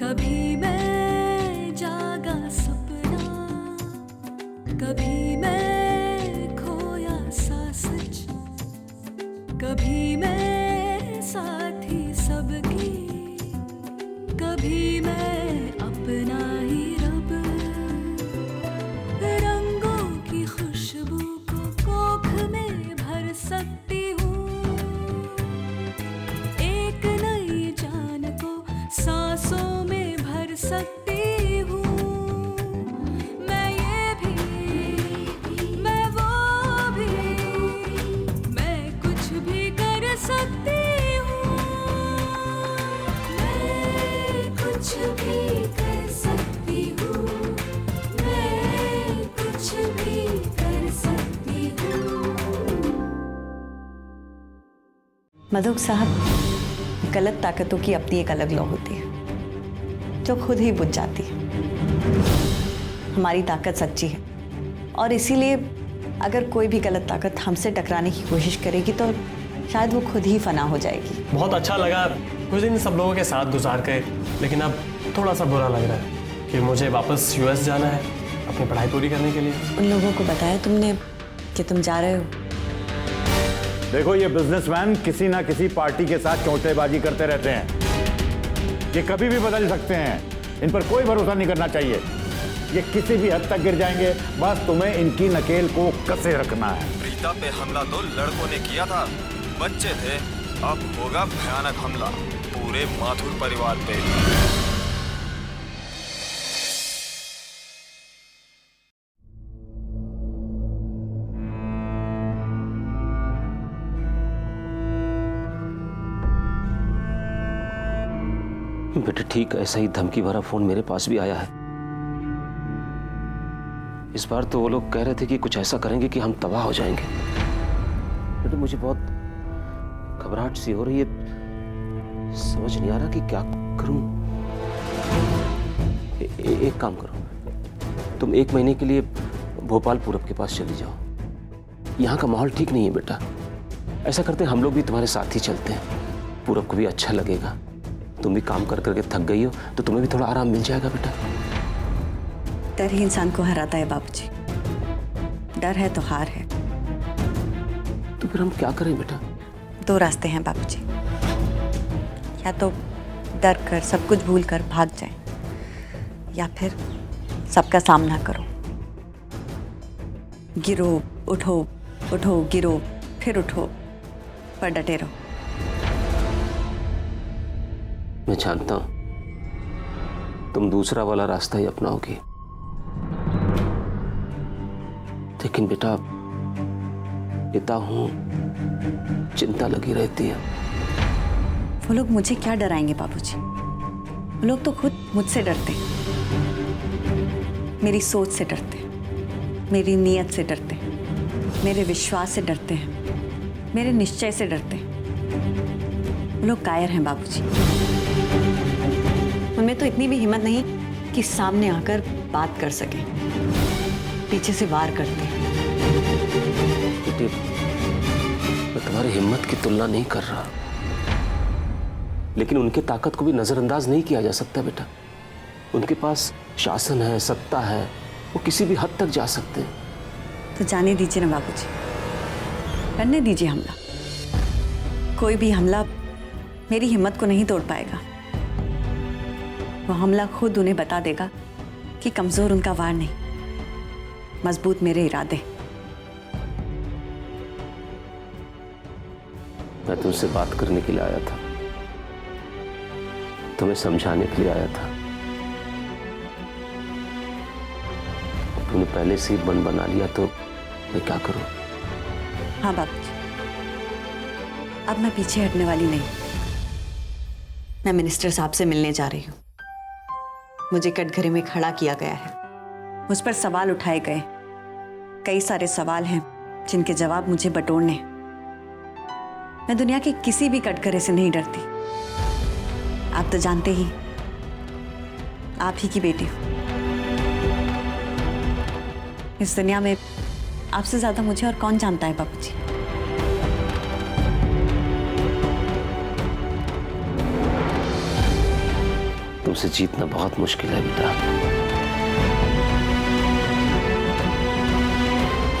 कभी मैं जागा सपना, कभी मैं खोया सा सच, कभी मैं साथी सबकी, कभी मैं अपना ही रब। रंगों की खुशबू को कोख में भर सकती हूँ, एक नई जान को सांसों में भर सकती हूँ। मैं ये भी, मैं वो भी, मैं कुछ भी कर सकती हूँ। मैं कुछ भी कर सकती हूँ, मैं कुछ भी कर सकती हूँ। मधुक साहब, गलत ताकतों की अपनी एक अलग लौ होती है जो खुद ही बुझ जाती है। हमारी ताकत सच्ची है और इसीलिए अगर कोई भी गलत ताकत हमसे टकराने की कोशिश करेगी तो शायद वो खुद ही फना हो जाएगी। बहुत अच्छा लगा कुछ दिन सब लोगों के साथ गुजार के, लेकिन अब थोड़ा सा बुरा लग रहा है कि मुझे वापस यूएस जाना है अपनी पढ़ाई पूरी करने के लिए। उन लोगों को बताया तुमने कि तुम जा रहे हो? देखो, ये बिजनेसमैन किसी ना किसी पार्टी के साथ चौंटेबाजी करते रहते हैं। ये कभी भी बदल सकते हैं, इन पर कोई भरोसा नहीं करना चाहिए। ये किसी भी हद तक गिर जाएंगे, बस तुम्हें इनकी नकेल को कसे रखना है। प्रीता पे हमला तो लड़कों ने किया था, बच्चे थे। अब होगा भयानक हमला पूरे माथुर परिवार पे। बेटा ठीक ऐसा ही धमकी भरा फोन मेरे पास भी आया है। इस बार तो वो लोग कह रहे थे कि कुछ ऐसा करेंगे कि हम तबाह हो जाएंगे। बेटा मुझे बहुत घबराहट सी हो रही है, समझ नहीं आ रहा कि क्या करूं। एक काम करो, तुम 1 महीने के लिए भोपाल पूरब के पास चली जाओ। यहाँ का माहौल ठीक नहीं है बेटा। ऐसा करते हम लोग भी तुम्हारे साथ ही चलते हैं, पूरब को भी अच्छा लगेगा। तुम भी काम कर करके थक गई हो तो तुम्हें भी थोड़ा आराम मिल जाएगा बेटा। डर ही इंसान को हराता है बाबूजी। डर है तो हार है। तो फिर हम क्या करें बेटा? 2 रास्ते हैं बाबूजी, या तो डर कर सब कुछ भूल कर भाग जाएं, या फिर सबका सामना करो। गिरो उठो, उठो गिरो फिर उठो, पर डटे रहो। मैं जानता हूं तुम दूसरा वाला रास्ता ही अपनाओगी, लेकिन बेटा पिता हूं, चिंता लगी रहती है। वो लोग मुझे क्या डराएंगे बाबूजी? वो लोग तो खुद मुझसे डरते हैं, मेरी सोच से डरते हैं, मेरी नीयत से डरते हैं, मेरे विश्वास से डरते हैं, मेरे निश्चय से डरते हैं। वो लोग कायर हैं बाबूजी। उनमें तो इतनी भी हिम्मत नहीं कि सामने आकर बात कर सके, पीछे से वार करते हैं। बेटे मैं तुम्हारी हिम्मत की तुलना नहीं कर रहा, लेकिन उनके ताकत को भी नजरअंदाज नहीं किया जा सकता बेटा। उनके पास शासन है, सत्ता है, वो किसी भी हद तक जा सकते हैं। तो जाने दीजिए ना बाबूजी, करने दीजिए हमला। कोई भी हमला मेरी हिम्मत को नहीं तोड़ पाएगा। वो हमला खुद उन्हें बता देगा कि कमजोर उनका वार नहीं, मजबूत मेरे इरादे। मैं तुमसे बात करने के लिए आया था, तुम्हें समझाने के लिए आया था। तुमने पहले से ही मन बना लिया तो मैं क्या करूं? हाँ बाबूजी, अब मैं पीछे हटने वाली नहीं। मैं मिनिस्टर साहब से मिलने जा रही हूँ। मुझे कटघरे में खड़ा किया गया है, मुझ पर सवाल उठाए गए। कई सारे सवाल हैं जिनके जवाब मुझे बटोरने हैं। मैं दुनिया के किसी भी कटघरे से नहीं डरती। आप तो जानते ही, आप ही की बेटी हूँ। इस दुनिया में आपसे ज्यादा मुझे और कौन जानता है बाबूजी? तुम तुमसे जीतना बहुत मुश्किल है बेटा,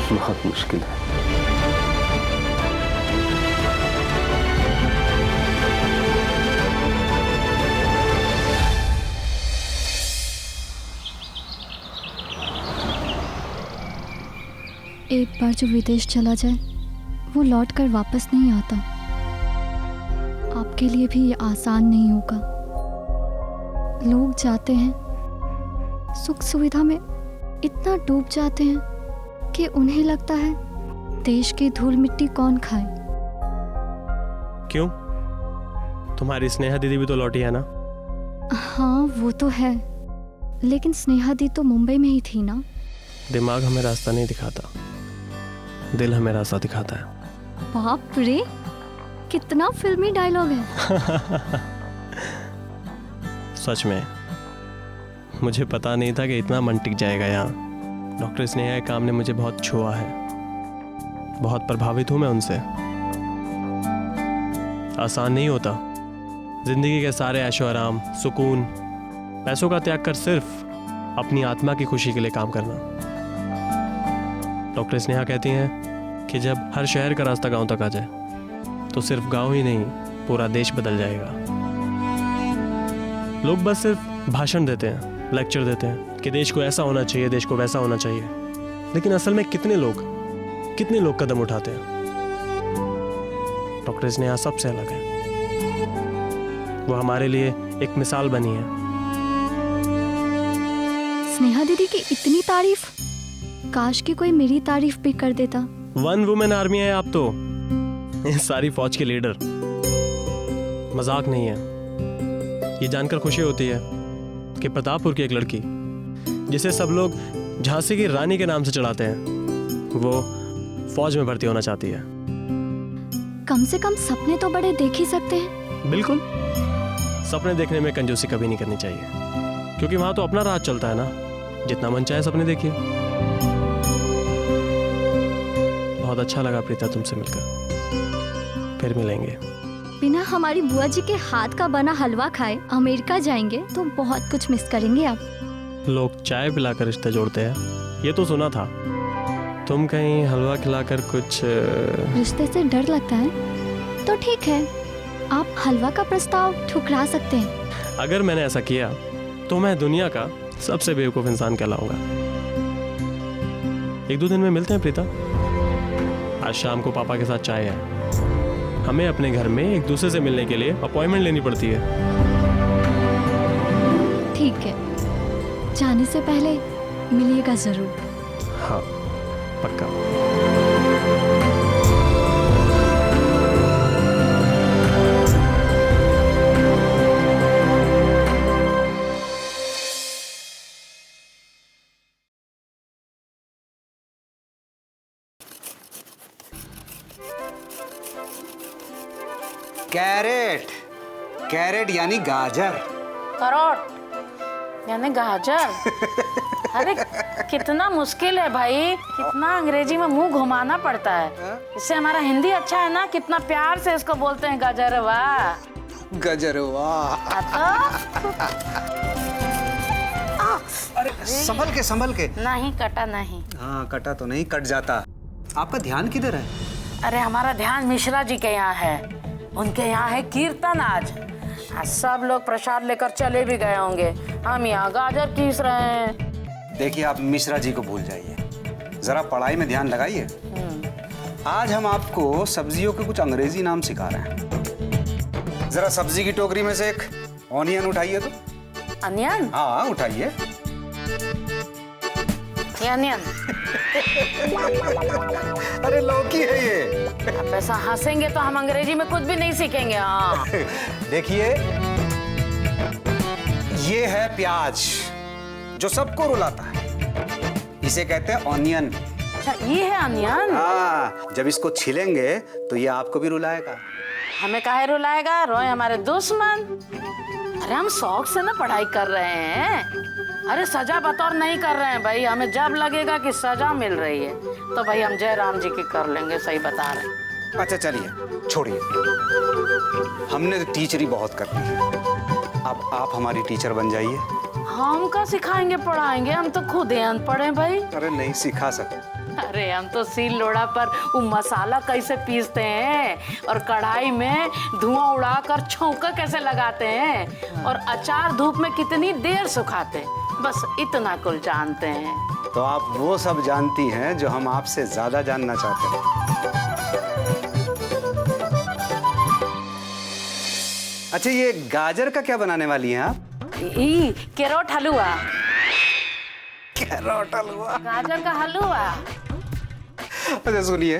बहुत मुश्किल है। एक बार जो विदेश चला जाए वो लौट कर वापस नहीं आता। आपके लिए भी ये आसान नहीं होगा। लोग जाते हैं, सुख सुविधा में इतना डूब जाते हैं कि उन्हें लगता है देश की धूल मिट्टी कौन खाए। क्यों? तुम्हारी स्नेहा दीदी भी तो लौटी है ना? हाँ वो तो है, लेकिन स्नेहा दी तो मुंबई में ही थी ना। दिमाग हमें रास्ता नहीं दिखाता, दिल हमें रास्ता दिखाता है। बाप रे, कितना फिल्मी डायलॉग है। सच में मुझे पता नहीं था कि इतना मन टिक जाएगा यहाँ। डॉक्टर स्नेहा के काम ने मुझे बहुत छुआ है, बहुत प्रभावित हूँ मैं उनसे। आसान नहीं होता जिंदगी के सारे ऐशो आराम, सुकून, पैसों का त्याग कर सिर्फ अपनी आत्मा की खुशी के लिए काम करना। डॉक्टर स्नेहा कहती हैं कि जब हर शहर का रास्ता गांव तक आ जाए तो सिर्फ गांव ही नहीं पूरा देश बदल जाएगा। लोग बस सिर्फ भाषण देते हैं, लेक्चर देते हैं कि देश को ऐसा होना चाहिए, देश को वैसा होना चाहिए, लेकिन असल में कितने लोग कदम उठाते हैं? डॉक्टर स्नेहा सबसे अलग है। वो हमारे लिए एक मिसाल बनी है। स्नेहा दीदी की इतनी तारीफ, काश कि कोई मेरी तारीफ भी कर देता। 1 वुमेन आर्मी है आप तो, इस सारी फौज के लीडर। मजाक नहीं है। ये जानकर खुशी होती है कि प्रतापपुर की एक लड़की, जिसे सब लोग झांसी की रानी के नाम से चढ़ाते हैं, वो फौज में भर्ती होना चाहती है। कम से कम सपने तो बड़े देख ही सकते हैं। बिल्कुल, सपने देखने में कंजूसी कभी नहीं करनी चाहिए, क्योंकि वहां तो अपना राज चलता है ना। जितना मन चाहे सपने देखिए। बहुत अच्छा लगा प्रीता तुमसे मिलकर, फिर मिलेंगे। बिना हमारी बुआ जी के हाथ का बना हलवा खाए अमेरिका जाएंगे तो बहुत कुछ मिस करेंगे आप। लोग चाय पिलाकर रिश्ते जोड़ते हैं, ये तो सुना था। तुम कहीं हलवा खिलाकर कुछ रिश्ते से डर लगता है तो ठीक है, आप हलवा का प्रस्ताव ठुकरा सकते हैं। अगर मैंने ऐसा किया तो मैं दुनिया का सबसे बेवकूफ इंसान कहलाऊंगा। 1-2 दिन में मिलते हैं प्रीता। आज शाम को पापा के साथ चाय है। हमें अपने घर में एक दूसरे से मिलने के लिए अपॉइंटमेंट लेनी पड़ती है। ठीक है, जाने से पहले मिलिएगा जरूर। हाँ, पक्का। कैरेट, कैरेट यानी गाजर। करोट यानी गाजर। अरे कितना मुश्किल है भाई, कितना अंग्रेजी में मुंह घुमाना पड़ता है। इससे हमारा हिंदी अच्छा है ना, कितना प्यार से इसको बोलते हैं गजरवा। गजरवा। अरे संभल के। नहीं कटा नहीं। हाँ, कटा तो नहीं, कट जाता। आपका ध्यान किधर है? अरे हमारा ध्यान मिश्रा जी के यहाँ है। उनके यहाँ है कीर्तन आज सब लोग प्रसाद लेकर चले भी गए होंगे। हम यहाँ गाजर कीस रहे हैं। देखिए, आप मिश्रा जी को भूल जाइए, जरा पढ़ाई में ध्यान लगाइए। आज हम आपको सब्जियों के कुछ अंग्रेजी नाम सिखा रहे हैं। जरा सब्जी की टोकरी में से एक ऑनियन उठाइए तो। अनियन? हाँ, उठाइए। अनियन। अरे लौकी है ये। आप ऐसा हंसेंगे तो हम अंग्रेजी में कुछ भी नहीं सीखेंगे। हाँ देखिए, ये है प्याज जो सबको रुलाता है, इसे कहते हैं ऑनियन। अच्छा, ये है अनियन। हाँ, जब इसको छिलेंगे तो ये आपको भी रुलाएगा। हमें काहे रुलाएगा? रोए हमारे दुश्मन। अरे हम शौक से ना पढ़ाई कर रहे हैं। अरे सजा बतौर नहीं कर रहे हैं भाई। हमें जब लगेगा कि सजा मिल रही है तो भाई हम जय राम जी की कर लेंगे। सही बता रहे हैं। अच्छा चलिए, छोड़िए, हमने तो टीचरी बहुत कर दी है। अब आप हमारी टीचर बन जाइए। हम का सिखाएंगे पढ़ाएंगे, हम तो खुद ही अनपढ़ हैं भाई। अरे नहीं सिखा सकते। अरे हम तो सील लोढ़ा पर वो मसाला कैसे पीसते हैं और कढ़ाई में धुआं उड़ाकर छौंका कैसे लगाते हैं और अचार धूप में कितनी देर सुखाते हैं, बस इतना कुल जानते हैं। तो आप वो सब जानती हैं जो हम आपसे ज्यादा जानना चाहते हैं। अच्छा, ये गाजर का क्या बनाने वाली हैं आप? कैरोट हलवा। कैरोट हलवा? गाजर का हलवा। अच्छा सुनिए,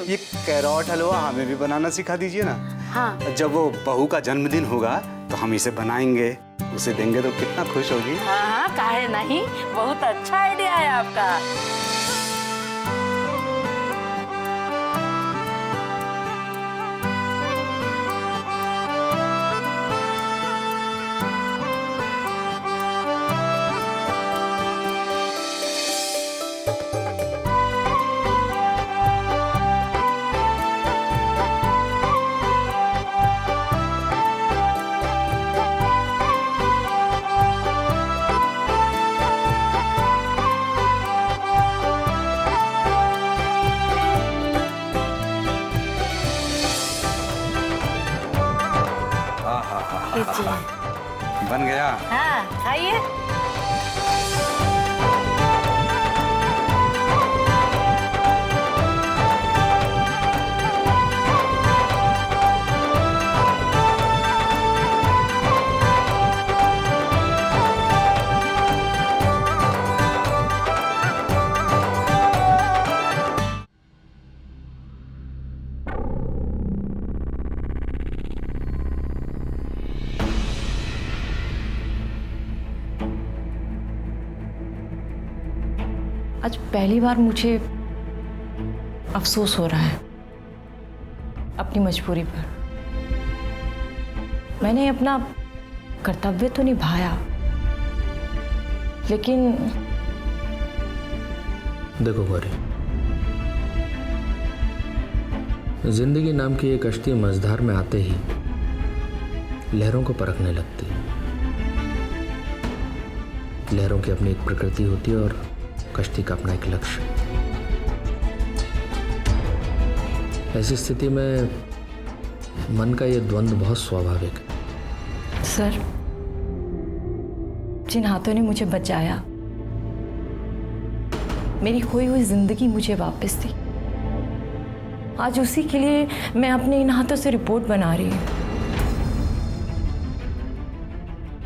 ये कैरोट हलवा हमें भी बनाना सिखा दीजिए ना। हाँ। जब वो बहू का जन्मदिन होगा तो हम इसे बनाएंगे, उसे देंगे तो कितना खुश होगी। हाँ, काहे नहीं, बहुत अच्छा आइडिया है आपका। बन गया। हाँ, खाइए। आज पहली बार मुझे अफसोस हो रहा है अपनी मजबूरी पर। मैंने अपना कर्तव्य तो निभाया, लेकिन देखो गौरी, जिंदगी नाम की ये कश्ती मझधार में आते ही लहरों को परखने लगती है। लहरों की अपनी एक प्रकृति होती है और कश्ती का अपना एक लक्ष्य। ऐसी स्थिति में मन का ये द्वंद्व बहुत स्वाभाविक है। सर, जिन हाथों ने मुझे बचाया, मेरी खोई हुई जिंदगी मुझे वापस दी, आज उसी के लिए मैं अपने इन हाथों से रिपोर्ट बना रही हूँ।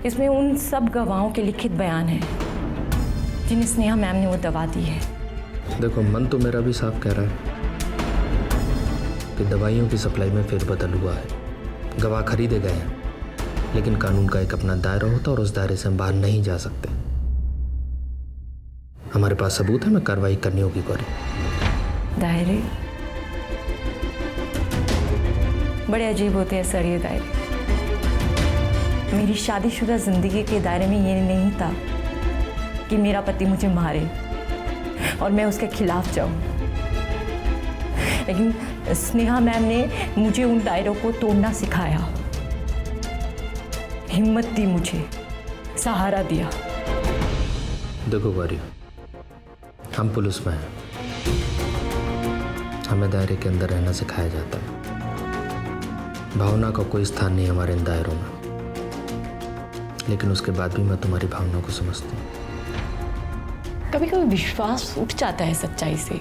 इसमें उन सब गवाहों के लिखित बयान हैं जिन्हें स्नेहा मैम ने वो दवा दी है। देखो, मन तो मेरा भी साफ कह रहा है कि दवाइयों की सप्लाई में फेरबदल हुआ है। गवाह खरीदे गए हैं, लेकिन कानून का एक अपना दायरा होता है और उस दायरे से हम बाहर नहीं जा सकते। हमारे पास सबूत है, मैं कार्रवाई करनी होगी गौरी। दायरे बड़े अजीब होते हैं सर ये दायरे। मेरी शादीशुदा जिंदगी के दायरे में ये नहीं था कि मेरा पति मुझे मारे और मैं उसके खिलाफ जाऊं, लेकिन स्नेहा मैम ने मुझे उन दायरों को तोड़ना सिखाया, हिम्मत दी, मुझे सहारा दिया। देखो गौरी, हम पुलिस में हैं, हमें दायरे के अंदर रहना सिखाया जाता है। भावना का कोई स्थान नहीं हमारे इन दायरों में, लेकिन उसके बाद भी मैं तुम्हारी भावना को समझती हूँ। कभी कभी विश्वास उठ जाता है सच्चाई से।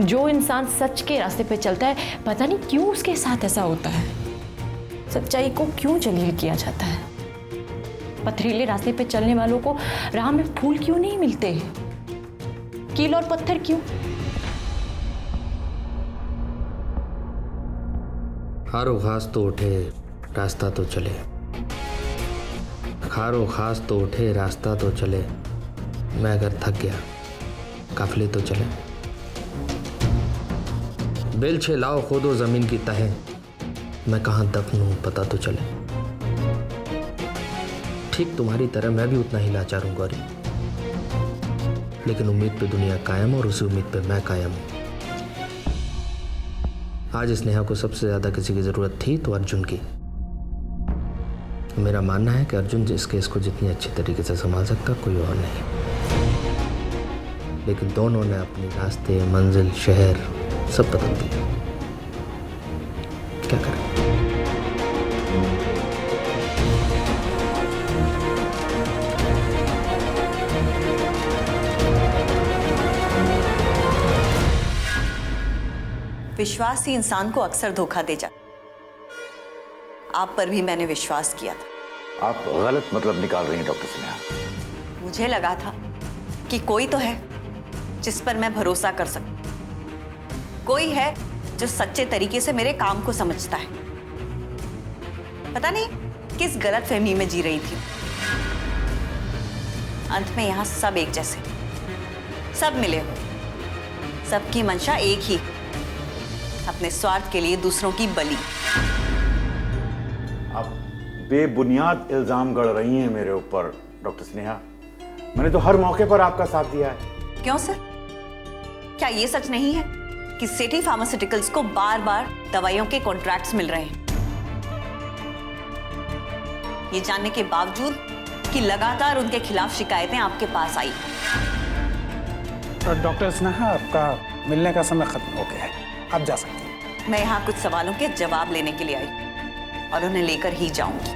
जो इंसान सच के रास्ते पे चलता है, पता नहीं क्यों उसके साथ ऐसा होता है। सच्चाई को क्यों जलील किया जाता है? पथरीले रास्ते पे चलने वालों को राह में फूल क्यों नहीं मिलते? कील और पत्थर क्यों? खारो खास तो उठे रास्ता तो चले, खारो खास तो उठे रास्ता तो चले, मैं अगर थक गया काफिले तो चले। बेलछे लाओ खोदो जमीन की तहें, मैं कहाँ दफन हूं पता तो चले। ठीक तुम्हारी तरह मैं भी उतना ही लाचार हूं गौरी, लेकिन उम्मीद पे दुनिया कायम और उसी उम्मीद पे मैं कायम हूं। आज स्नेहा को सबसे ज्यादा किसी की जरूरत थी तो अर्जुन की, मेरा मानना है कि अर्जुन इस केस को जितनी अच्छी तरीके से संभाल सकता कोई और नहीं, लेकिन दोनों ने अपने रास्ते, मंजिल, शहर सब बदल दिए। क्या करें? विश्वास ही इंसान को अक्सर धोखा दे जाता। आप पर भी मैंने विश्वास किया था। आप गलत मतलब निकाल रही हैं डॉक्टर स्नेहा। मुझे लगा था कि कोई तो है जिस पर मैं भरोसा कर सकूं, कोई है जो सच्चे तरीके से मेरे काम को समझता है। पता नहीं किस गलतफहमी में जी रही थी। अंत में यहां सब एक जैसे, सब मिले हुए, सबकी मंशा एक ही, अपने स्वार्थ के लिए दूसरों की बलि। आप बेबुनियाद इल्जाम गढ़ रही हैं मेरे ऊपर डॉक्टर स्नेहा। मैंने तो हर मौके पर आपका साथ दिया है। क्यों सर? क्या ये सच नहीं है कि सेठी फार्मास्यूटिकल्स को बार बार दवाइयों के कॉन्ट्रैक्ट्स मिल रहे हैं, ये जानने के बावजूद कि लगातार उनके खिलाफ शिकायतें आपके पास आई? डॉक्टर स्नेहा, आपका मिलने का समय खत्म हो गया है, आप जा सकते हैं। मैं यहाँ कुछ सवालों के जवाब लेने के लिए आई और उन्हें लेकर ही जाऊंगी।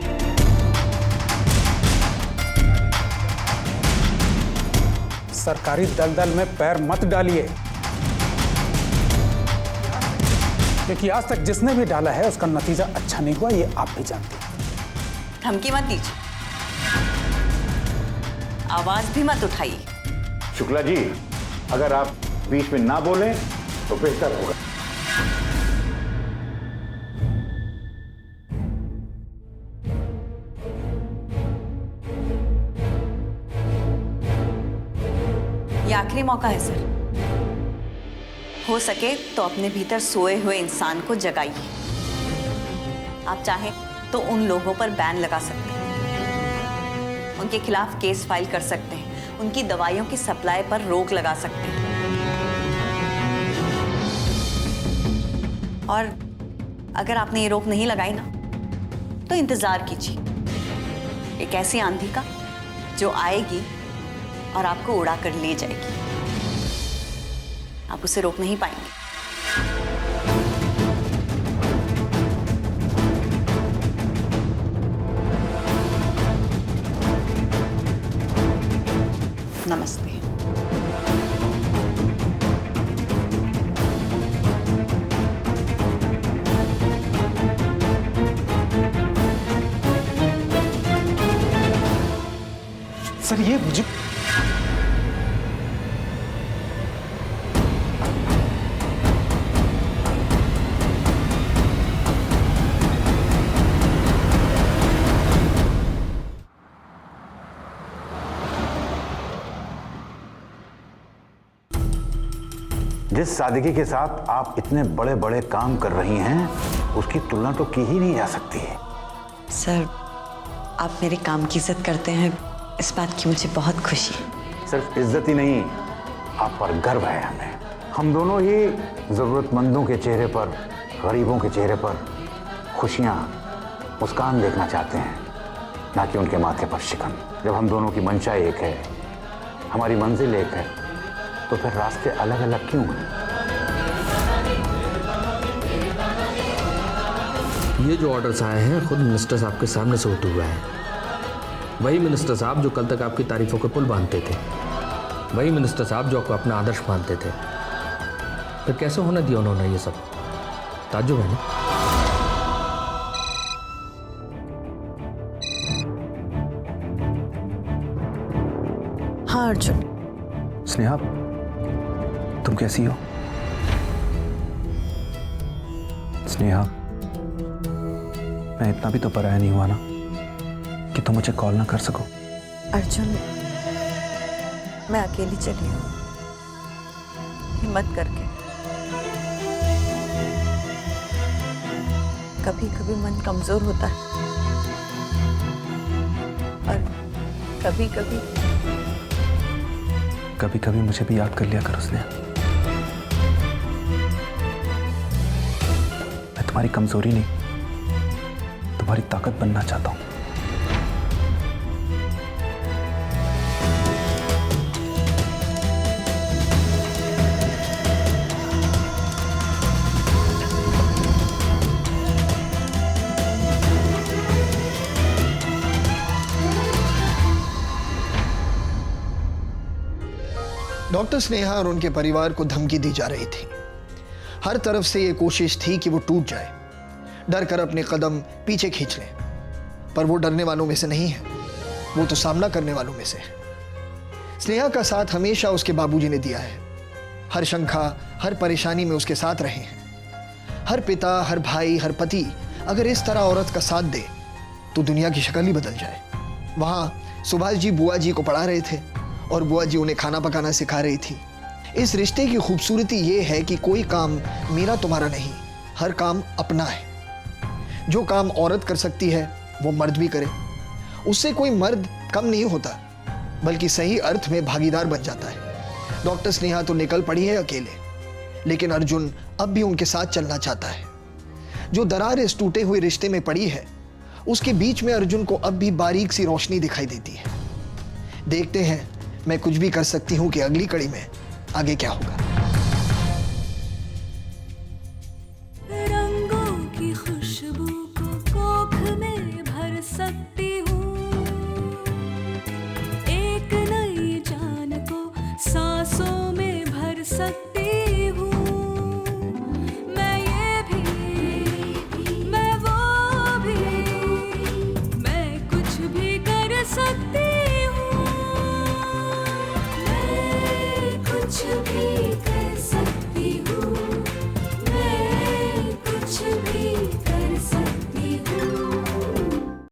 सरकारी दलदल में पैर मत डालिए, क्योंकि आज तक जिसने भी डाला है उसका नतीजा अच्छा नहीं हुआ, ये आप भी जानते हैं। धमकी मत दीजिए, आवाज भी मत उठाइए। शुक्ला जी, अगर आप बीच में ना बोलें तो बेहतर होगा। ये आखिरी मौका है सर, हो सके तो अपने भीतर सोए हुए इंसान को जगाइए। आप चाहें तो उन लोगों पर बैन लगा सकते हैं, उनके खिलाफ केस फाइल कर सकते हैं, उनकी दवाइयों की सप्लाई पर रोक लगा सकते हैं। और अगर आपने ये रोक नहीं लगाई ना, तो इंतजार कीजिए एक ऐसी आंधी का जो आएगी और आपको उड़ा कर ले जाएगी। आप उसे रोक नहीं पाएंगे। नमस्ते। सर, ये मुझे जिस सादगी के साथ आप इतने बड़े बड़े काम कर रही हैं, उसकी तुलना तो की ही नहीं जा सकती है। सर, आप मेरे काम की इज्जत करते हैं, इस बात की मुझे बहुत खुशी है। सिर्फ इज्जत ही नहीं, आप पर गर्व है हमें। हम दोनों ही जरूरतमंदों के चेहरे पर, गरीबों के चेहरे पर खुशियां, मुस्कान देखना चाहते हैं, ना कि उनके माथे पर शिकन। जब हम दोनों की मंशा एक है, हमारी मंजिल एक है, तो फिर रास्ते अलग अलग क्यों हैं? ये जो ऑर्डर्स आए हैं खुद मिनिस्टर साहब के सामने से होते हुए हैं। वही मिनिस्टर साहब जो कल तक आपकी तारीफों के पुल बांधते थे, वही मिनिस्टर साहब जो आपको अपना आदर्श मानते थे, फिर कैसे होने दिया उन्होंने ये सब? ताज्जुब है ना? हाँ अर्जुन। स्नेहा, तुम कैसी हो? स्नेहा, मैं इतना भी तो पराया नहीं हुआ ना कि तुम मुझे कॉल ना कर सको। अर्जुन, मैं अकेली चली हूँ, हिम्मत करके। कभी कभी मन कमजोर होता है और कभी कभी मुझे भी याद कर लिया करो स्नेहा। मैं तुम्हारी कमजोरी नहीं, तुम्हारी ताकत बनना चाहता हूं। डॉक्टर स्नेहा और उनके परिवार को धमकी दी जा रही थी। हर तरफ से ये कोशिश थी कि वो टूट जाए, डर कर अपने कदम पीछे खींच लें। पर वो डरने वालों में से नहीं है, वो तो सामना करने वालों में से है। स्नेहा का साथ हमेशा उसके बाबूजी ने दिया है। हर शंका, हर परेशानी में उसके साथ रहे हैं। हर पिता, हर भाई, हर पति अगर इस तरह औरत का साथ दे तो दुनिया की शक्ल ही बदल जाए। वहाँ सुभाष जी बुआ जी को पढ़ा रहे थे और बुआ जी उन्हें खाना पकाना सिखा रही थी। इस रिश्ते की खूबसूरती ये है कि कोई काम मेरा तुम्हारा नहीं, हर काम अपना है। जो काम औरत कर सकती है वो मर्द भी करे। उससे कोई मर्द कम नहीं होता, बल्कि सही अर्थ में भागीदार बन जाता है। डॉक्टर स्नेहा तो निकल पड़ी है अकेले, लेकिन अर्जुन अब भी उनके साथ चलना चाहता है। जो दरार इस टूटे हुए रिश्ते में पड़ी है, उसके बीच में अर्जुन को अब भी बारीक सी रोशनी दिखाई देती है। देखते हैं मैं कुछ भी कर सकती हूँ कि अगली कड़ी में आगे क्या होगा।